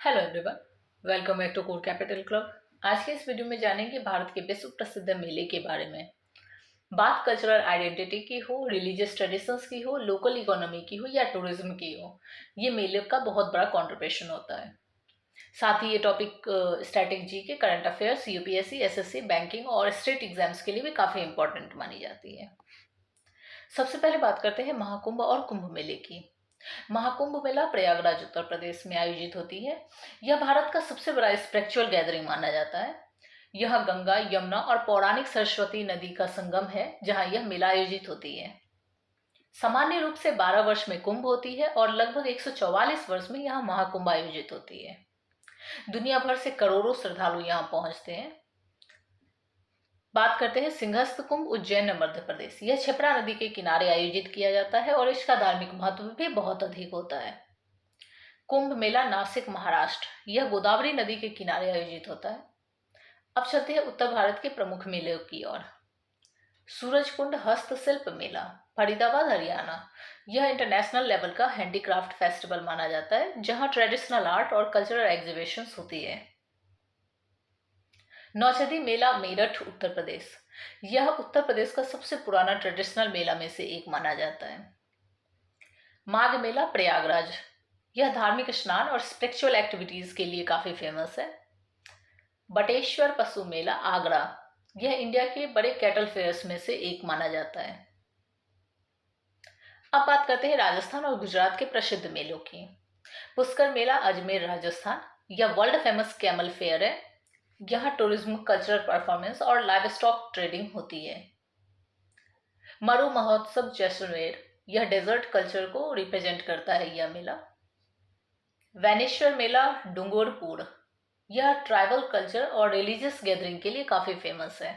Hello everyone, welcome back to core capital club. आज के इस वीडियो में जानेंगे भारत के विश्व प्रसिद्ध मेले के बारे में। बात कल्चरल आइडेंटिटी की हो, रिलीजियस ट्रेडिशंस की हो, लोकल इकोनॉमी की हो या टूरिज्म की हो, ये मेले का बहुत बड़ा कंट्रीब्यूशन होता है। साथ ही ये टॉपिक स्टैटिक जी के, current affairs, UPSC, SSC, banking और स्टेट एग्जाम्स के लिए भी काफ़ी इंपॉर्टेंट मानी जाती है। सबसे पहले बात करते हैं महाकुंभ और कुंभ मेले की। महाकुंभ मेला प्रयागराज उत्तर प्रदेश में आयोजित होती है। यह भारत का सबसे बड़ा स्पिरिचुअल गैदरिंग माना जाता है। यह गंगा, यमुना और पौराणिक सरस्वती नदी का संगम है, जहां यह मेला आयोजित होती है। सामान्य रूप से 12 वर्ष में कुंभ होती है और लगभग 144 वर्ष में यहां महाकुंभ आयोजित होती है। दुनिया भर से करोड़ों श्रद्धालु यहां पहुंचते हैं। बात करते हैं सिंहस्थ कुंभ, उज्जैन, मध्य प्रदेश। यह क्षिप्रा नदी के किनारे आयोजित किया जाता है और इसका धार्मिक महत्व भी बहुत अधिक होता है। कुंभ मेला नासिक, महाराष्ट्र। यह गोदावरी नदी के किनारे आयोजित होता है। अब चलते हैं उत्तर भारत के प्रमुख मेले की ओर। सूरजकुंड हस्तशिल्प मेला, फरीदाबाद, हरियाणा। यह इंटरनेशनल लेवल का हैंडीक्राफ्ट फेस्टिवल माना जाता है, जहां ट्रेडिशनल आर्ट और कल्चरल एग्जीबिशंस होती है। नौचंदी मेला, मेरठ, उत्तर प्रदेश। यह उत्तर प्रदेश का सबसे पुराना ट्रेडिशनल मेला में से एक माना जाता है। माघ मेला, प्रयागराज। यह धार्मिक स्नान और स्पिरिचुअल एक्टिविटीज के लिए काफी फेमस है। बटेश्वर पशु मेला, आगरा। यह इंडिया के बड़े कैटल फेयर्स में से एक माना जाता है। अब बात करते हैं राजस्थान और गुजरात के प्रसिद्ध मेलों की। पुष्कर मेला, अजमेर, राजस्थान। यह वर्ल्ड फेमस कैमल फेयर है। यहाँ टूरिज्म, कल्चरल परफॉर्मेंस और लाइव स्टॉक ट्रेडिंग होती है। मरु महोत्सव, जैसलमेर। यह डेजर्ट कल्चर को रिप्रेजेंट करता है यह मेला। वैनेश्वर मेला, डूंगरपुर। यह ट्राइबल कल्चर और रिलीजियस गैदरिंग के लिए काफी फेमस है।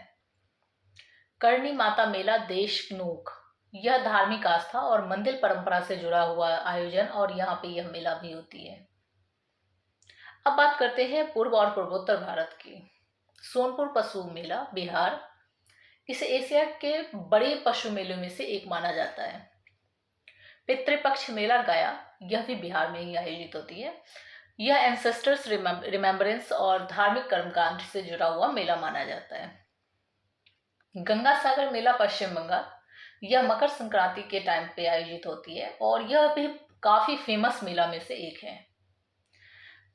करणी माता मेला, देशनोक। यह धार्मिक आस्था और मंदिर परंपरा से जुड़ा हुआ आयोजन और यहाँ पे यह मेला भी होती है। अब बात करते हैं पूर्व और पूर्वोत्तर भारत की। सोनपुर पशु मेला, बिहार। इसे एशिया के बड़े पशु मेलों में से एक माना जाता है। पितृपक्ष मेला, गया। यह भी बिहार में ही आयोजित होती है। यह एंसेस्टर्स रिमेम्बरेंस और धार्मिक कर्मकांड से जुड़ा हुआ मेला माना जाता है। गंगा सागर मेला, पश्चिम बंगाल। यह मकर संक्रांति के टाइम पे आयोजित होती है और यह भी काफी फेमस मेला में से एक है।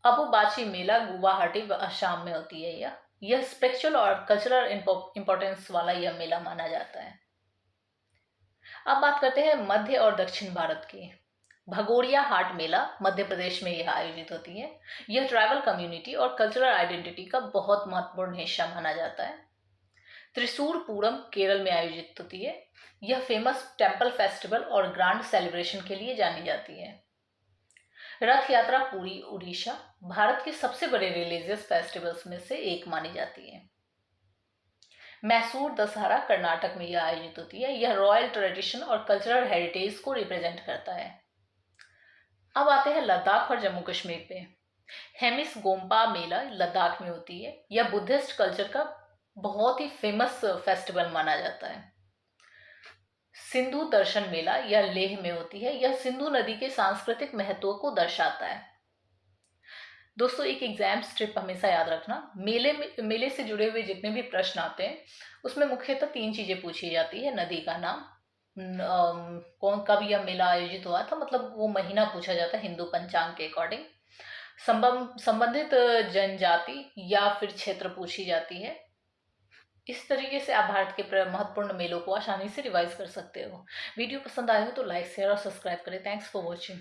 अबुबाची मेला, गुवाहाटी, असम में होती है। यह स्पिरिचुअल और कल्चरल इंपॉर्टेंस वाला यह मेला माना जाता है। अब बात करते हैं मध्य और दक्षिण भारत की। भगोरिया हाट मेला, मध्य प्रदेश में यह आयोजित होती है। यह ट्राइबल कम्युनिटी और कल्चरल आइडेंटिटी का बहुत महत्वपूर्ण हिस्सा माना जाता है। त्रिशूर पूरम, केरल में आयोजित होती है। यह फेमस टेम्पल फेस्टिवल और ग्रांड सेलिब्रेशन के लिए जानी जाती है। रथ यात्रा, पुरी, उड़ीसा। भारत के सबसे बड़े रिलीजियस फेस्टिवल्स में से एक मानी जाती है। मैसूर दशहरा, कर्नाटक में यह आयोजित होती है। यह रॉयल ट्रेडिशन और कल्चरल हेरिटेज को रिप्रेजेंट करता है। अब आते हैं लद्दाख और जम्मू कश्मीर पे। हेमिस गोम्पा मेला लद्दाख में होती है। यह बुद्धिस्ट कल्चर का बहुत ही फेमस फेस्टिवल माना जाता है। सिंधु दर्शन मेला, यह लेह में होती है। यह सिंधु नदी के सांस्कृतिक महत्व को दर्शाता है। दोस्तों, एक एग्जाम स्ट्रिप हमेशा याद रखना, मेले से जुड़े हुए जितने भी प्रश्न आते हैं उसमें मुख्यतः 3 चीजें पूछी जाती है। नदी का नाम, कौन, कब यह मेला आयोजित हुआ था, मतलब वो महीना पूछा जाता है हिंदू पंचांग के अकॉर्डिंग। संबंधित जनजाति या फिर क्षेत्र पूछी जाती है। इस तरीके से आप भारत के महत्वपूर्ण मेलों को आसानी से रिवाइज कर सकते हो। वीडियो पसंद आए हो तो लाइक, शेयर और सब्सक्राइब करें। Thanks for watching.